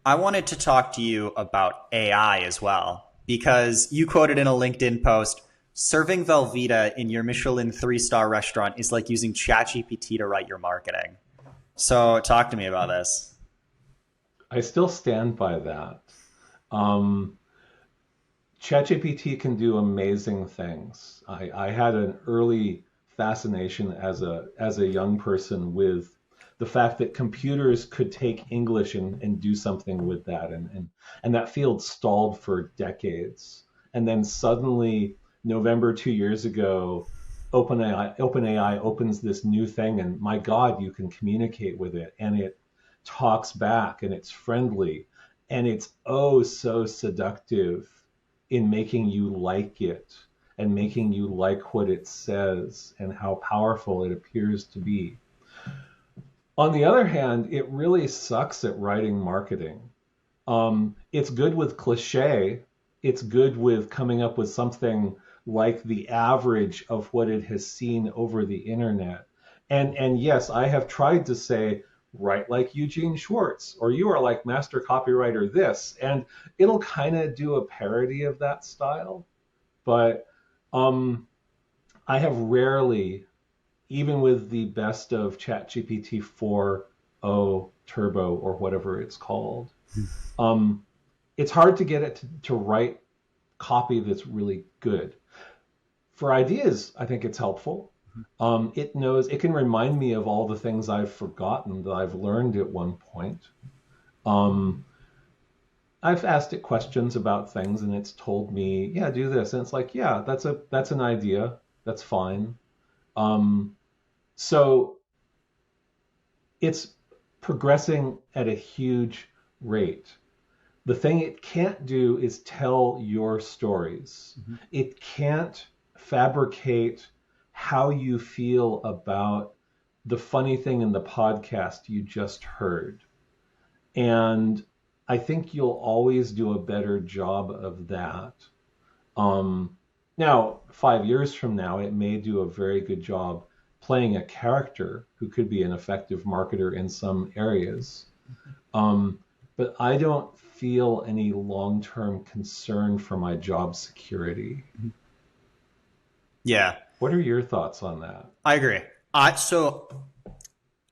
I wanted to talk to you about AI as well, because you quoted in a LinkedIn post, serving Velveeta in your Michelin three-star restaurant is like using ChatGPT to write your marketing. So talk to me about this. I still stand by that. Um, ChatGPT can do amazing things. I had an early fascination as a young person with the fact that computers could take English and do something with that, and that field stalled for decades. And then suddenly, November 2 years ago, OpenAI opens this new thing, and my God, you can communicate with it, and it talks back, and it's friendly, and it's oh so seductive in making you like it and making you like what it says and how powerful it appears to be. On the other hand, it really sucks at writing marketing. It's good with cliche. It's good with coming up with something like the average of what it has seen over the internet. And yes, I have tried to say, write like Eugene Schwartz, or you are like master copywriter this, and it'll kind of do a parody of that style. But um, I have rarely, even with the best of ChatGPT 4.0 Turbo or whatever it's called, um, it's hard to get it to write copy that's really good. For ideas, I think it's helpful. It knows, it can remind me of all the things I've forgotten that I've learned at one point. Um, I've asked it questions about things and it's told me, yeah, do this. And it's like, yeah, that's an idea. That's fine. Um, so it's progressing at a huge rate. The thing it can't do is tell your stories. Mm-hmm. It can't fabricate how you feel about the funny thing in the podcast you just heard. And I think you'll always do a better job of that. Um, Now, 5 years from now, it may do a very good job playing a character who could be an effective marketer in some areas. Um, but I don't feel any long-term concern for my job security. Yeah, What are your thoughts on that? I agree. So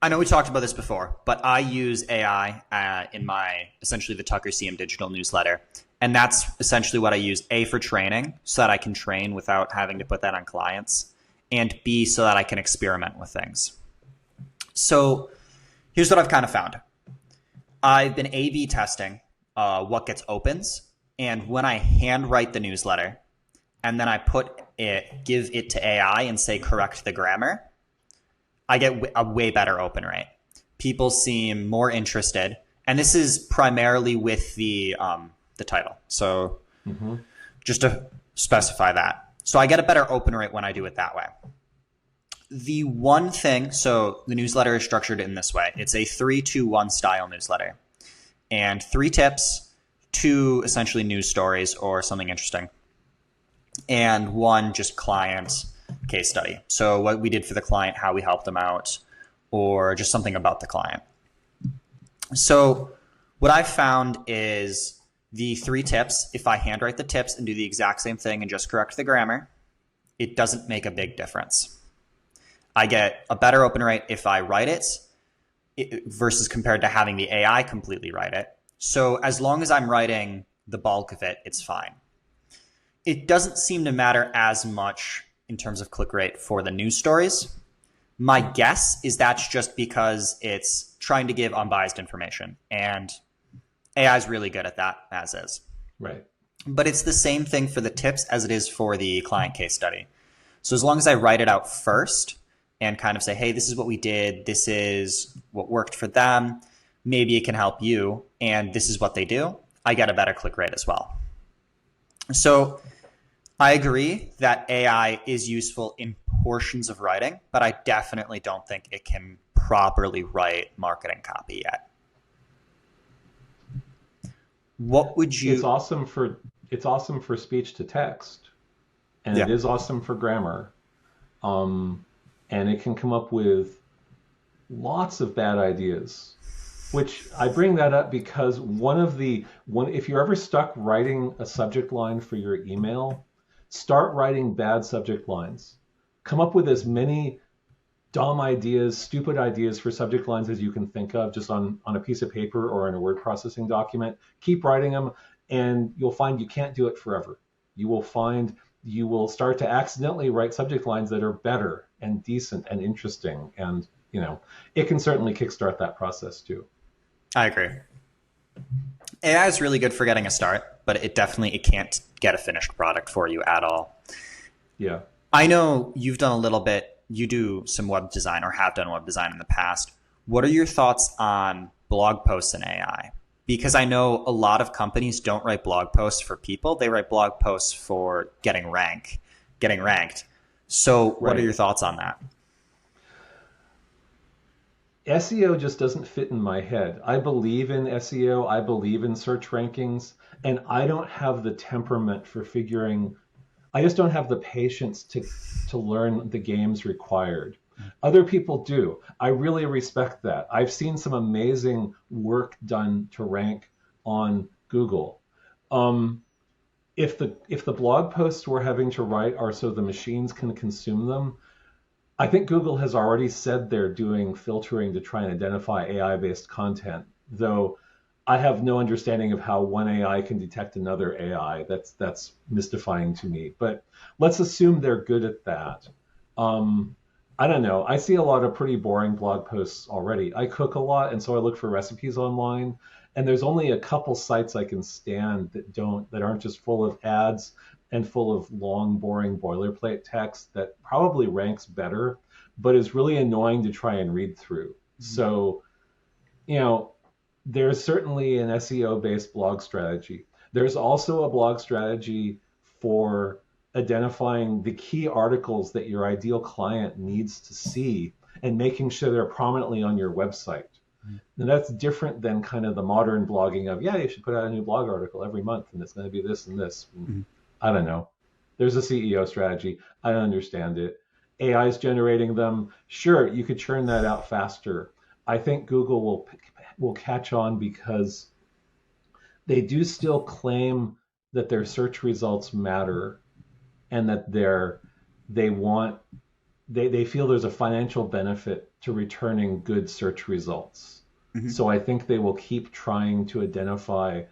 I know we talked about this before, but I use AI in my essentially the Tucker CM digital newsletter. And that's essentially what I use: A, for training, so that I can train without having to put that on clients, and B, so that I can experiment with things. So here's what I've kind of found. I've been A/B testing what gets opens, and when I handwrite the newsletter and then I give it to AI and say correct the grammar, I get a way better open rate. People seem more interested, and this is primarily with the title. So Hmm. just to specify that, so I get a better open rate when I do it that way. The one thing, so the newsletter is structured in this way. It's a 3-2-1 style newsletter, and 3 tips, 2 essentially news stories or something interesting, and 1 just client case study. So what we did for the client, how we helped them out, or just something about the client. So what I found is the 3 tips, if I handwrite the tips and do the exact same thing and just correct the grammar, it doesn't make a big difference. I get a better open rate if I write it versus compared to having the AI completely write it. So as long as I'm writing the bulk of it, it's fine. It doesn't seem to matter as much in terms of click rate for the news stories. My guess is that's just because it's trying to give unbiased information, and AI is really good at that, as is. Right. But it's the same thing for the tips as it is for the client case study. So as long as I write it out first and kind of say, hey, this is what we did, this is what worked for them, maybe it can help you, and this is what they do, I get a better click rate as well. So I agree that AI is useful in portions of writing, but I definitely don't think it can properly write marketing copy yet. What would It's you? awesome for it's awesome for speech to text, and Yeah. it is awesome for grammar. Um, and it can come up with lots of bad ideas. Which I bring that up because if you're ever stuck writing a subject line for your email, start writing bad subject lines. Come up with as many dumb ideas, stupid ideas for subject lines as you can think of just on a piece of paper or in a word processing document. Keep writing them, and you'll find you can't do it forever. You will start to accidentally write subject lines that are better and decent and interesting. And, it can certainly kickstart that process too. I agree. AI is really good for getting a start, but it can't get a finished product for you at all. Yeah. I know you've done a little bit, you do some web design or have done web design in the past. What are your thoughts on blog posts and AI? Because I know a lot of companies don't write blog posts for people, they write blog posts for getting ranked. So what are Right. your thoughts on that? SEO just doesn't fit in my head. I believe in SEO, I believe in search rankings, and I don't have the temperament for figuring I just don't have the patience to learn the games required. Other people do. I really respect that. I've seen some amazing work done to rank on Google. Um, if the blog posts we're having to write are so the machines can consume them, I think Google has already said they're doing filtering to try and identify AI-based content, though I have no understanding of how one AI can detect another AI. That's mystifying to me. But let's assume they're good at that. Um, I don't know. I see a lot of pretty boring blog posts already. I cook a lot, and so I look for recipes online. And there's only a couple sites I can stand that aren't just full of ads and full of long, boring boilerplate text that probably ranks better, but is really annoying to try and read through. So, you know, there's certainly an SEO based blog strategy. There's also a blog strategy for identifying the key articles that your ideal client needs to see and making sure they're prominently on your website. And that's different than kind of the modern blogging of, yeah, you should put out a new blog article every month and it's going to be this and this. Mm-hmm. I don't know. There's a CEO strategy. I don't understand it. AI is generating them. Sure, you could churn that out faster. I think Google will catch on because they do still claim that their search results matter and that they want they feel there's a financial benefit to returning good search results. Mm-hmm. So I think they will keep trying to identify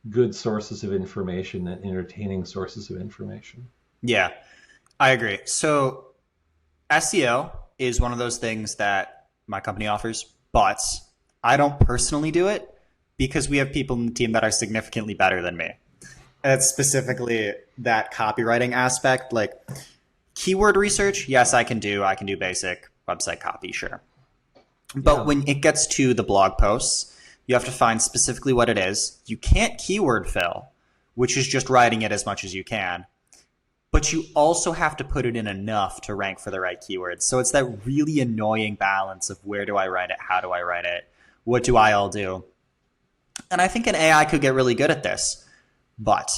good sources of information and entertaining sources of information. Yeah, I agree. So SEO is one of those things that my company offers, but I don't personally do it because we have people in the team that are significantly better than me. And it's specifically that copywriting aspect, like keyword research. Yes, I can do. I can do basic website copy, sure. But Yeah. when it gets to the blog posts, you have to find specifically what it is. You can't keyword fill, which is just writing it as much as you can. But you also have to put it in enough to rank for the right keywords. So it's that really annoying balance of where do I write it? How do I write it? What do I all do? And I think an AI could get really good at this. But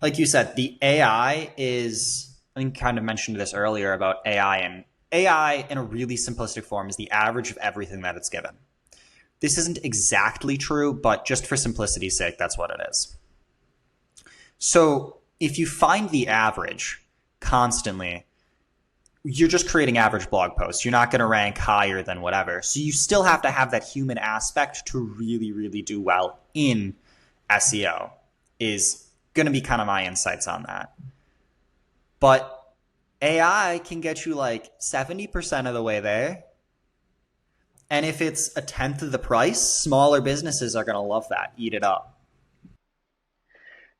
like you said, the AI is, I think kind of mentioned this earlier about AI, and AI in a really simplistic form is the average of everything that it's given. This isn't exactly true, but just for simplicity's sake, that's what it is. So if you find the average constantly, you're just creating average blog posts. You're not going to rank higher than whatever. So you still have to have that human aspect to really, really do well in SEO is going to be kind of my insights on that. But AI can get you like 70% of the way there. And if it's a tenth of the price, smaller businesses are going to love that, eat it up.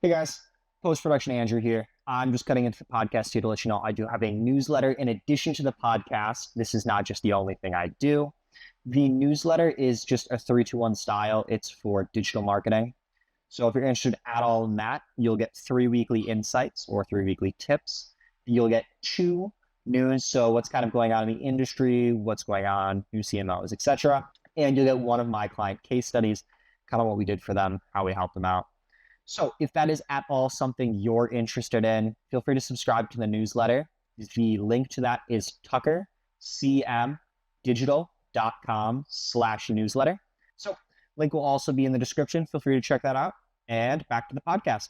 Hey guys, post-production Andrew here. I'm just cutting into the podcast here to let you know I do have a newsletter in addition to the podcast. This is not just the only thing I do. The newsletter is just a 3-2-1 style. It's for digital marketing. So if you're interested at all in that, you'll get 3 weekly insights or 3 weekly tips. You'll get 2 news, so what's kind of going on in the industry, what's going on, new CMOs, etc. And you'll get one of my client case studies, kind of what we did for them, how we helped them out. So if that is at all something you're interested in, feel free to subscribe to the newsletter. The link to that is tuckercmdigital.com/newsletter. So link will also be in the description. Feel free to check that out. And back to the podcast.